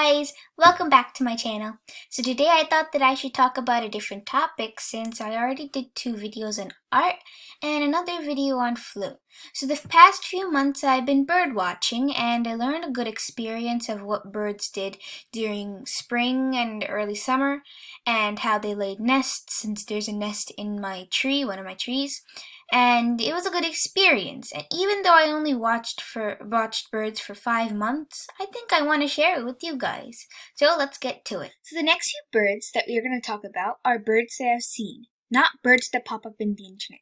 guys! Welcome back to my channel. So today I thought that I should talk about a different topic since I already did 2 videos on art and another video on flu. So the past few months I've been bird watching and I learned a good experience of what birds did during spring and early summer and how they laid nests since there's a nest in my tree, one of my trees. And it was a good experience. And even though I only watched birds for 5 months, I think I want to share it with you guys. So let's get to it. So the next few birds that we are going to talk about are birds that I've seen, not birds that pop up in the internet.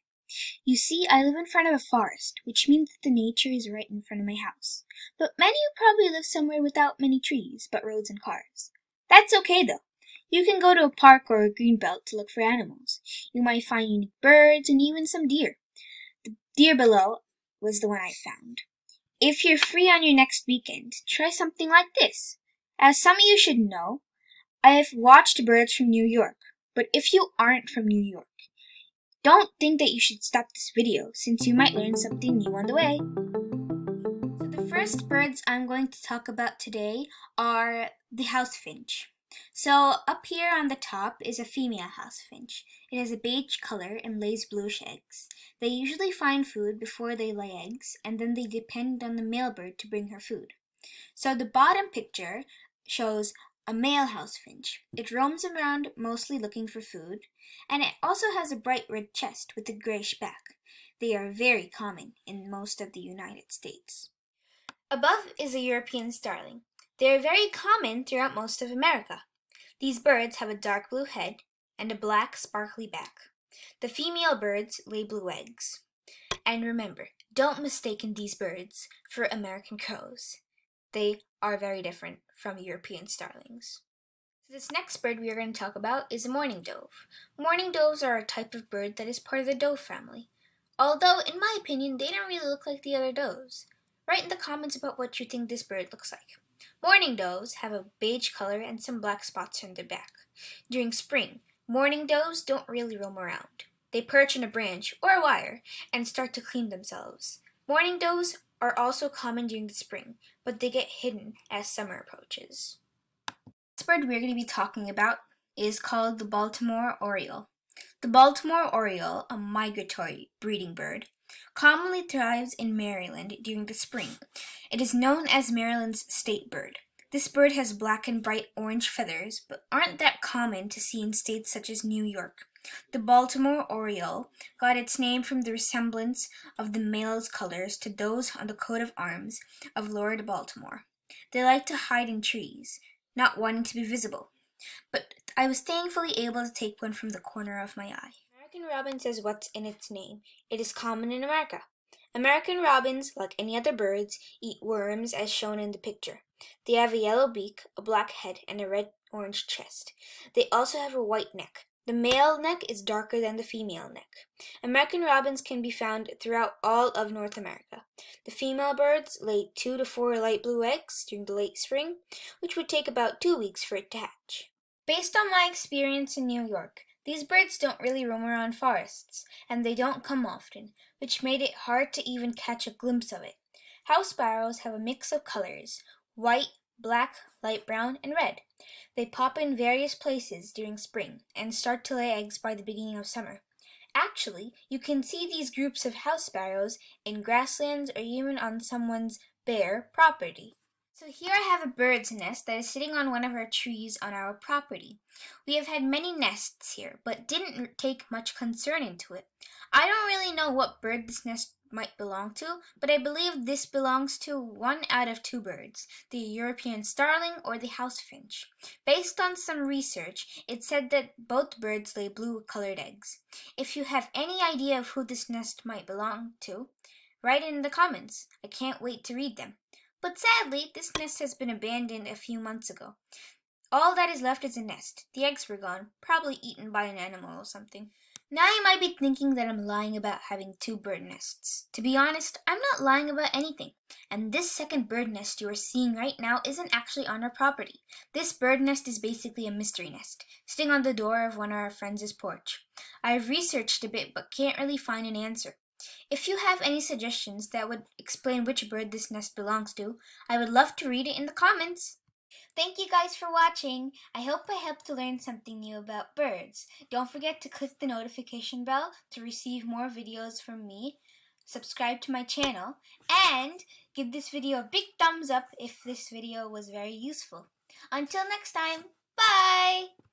You see, I live in front of a forest, which means that the nature is right in front of my house. But many of you probably live somewhere without many trees, but roads and cars. That's okay though. You can go to a park or a green belt to look for animals. You might find unique birds and even some deer. The deer below was the one I found. If you're free on your next weekend, try something like this. As some of you should know, I have watched birds from New York. But if you aren't from New York, don't think that you should stop this video since you might learn something new on the way. So the first birds I'm going to talk about today are the house finch. So up here on the top is a female house finch. It has a beige color and lays bluish eggs. They usually find food before they lay eggs, and then they depend on the male bird to bring her food. So the bottom picture shows a male house finch. It roams around mostly looking for food, and it also has a bright red chest with a grayish back. They are very common in most of the United States. Above is a European starling. They are very common throughout most of America. These birds have a dark blue head and a black sparkly back. The female birds lay blue eggs. And remember, don't mistake these birds for American crows. They are very different from European starlings. So this next bird we are going to talk about is a mourning dove. Mourning doves are a type of bird that is part of the dove family. Although, in my opinion, they don't really look like the other doves. Write in the comments about what you think this bird looks like. Mourning doves have a beige color and some black spots on their back. During spring, mourning doves don't really roam around. They perch on a branch or a wire and start to clean themselves. Mourning doves are also common during the spring, but they get hidden as summer approaches. This bird we're going to be talking about is called the Baltimore Oriole. The Baltimore Oriole, a migratory breeding bird, commonly thrives in Maryland during the spring. It is known as Maryland's state bird. This bird has black and bright orange feathers, but aren't that common to see in states such as New York. The Baltimore Oriole got its name from the resemblance of the male's colors to those on the coat of arms of Lord Baltimore. They like to hide in trees, not wanting to be visible. But I was thankfully able to take one from the corner of my eye. American robin says what's in its name. It is common in America. American robins, like any other birds, eat worms as shown in the picture. They have a yellow beak, a black head, and a red-orange chest. They also have a white neck. The male neck is darker than the female neck. American robins can be found throughout all of North America. The female birds lay 2 to 4 light blue eggs during the late spring, which would take about 2 weeks for it to hatch. Based on my experience in New York, these birds don't really roam around forests, and they don't come often, which made it hard to even catch a glimpse of it. House sparrows have a mix of colors: white, black, light brown, and red. They pop in various places during spring and start to lay eggs by the beginning of summer. Actually, you can see these groups of house sparrows in grasslands or even on someone's bare property. So here I have a bird's nest that is sitting on one of our trees on our property. We have had many nests here, but didn't take much concern into it. I don't really know what bird this nest might belong to, but I believe this belongs to one out of 2 birds, the European starling or the house finch. Based on some research, it said that both birds lay blue-colored eggs. If you have any idea of who this nest might belong to, write it in the comments. I can't wait to read them. But sadly, this nest has been abandoned a few months ago. All that is left is a nest. The eggs were gone, probably eaten by an animal or something. Now you might be thinking that I'm lying about having 2 bird nests. To be honest, I'm not lying about anything. And this second bird nest you are seeing right now isn't actually on our property. This bird nest is basically a mystery nest, sitting on the door of one of our friends' porch. I've researched a bit but can't really find an answer. If you have any suggestions that would explain which bird this nest belongs to, I would love to read it in the comments. Thank you guys for watching. I hope I helped to learn something new about birds. Don't forget to click the notification bell to receive more videos from me. Subscribe to my channel and give this video a big thumbs up if this video was very useful. Until next time, bye!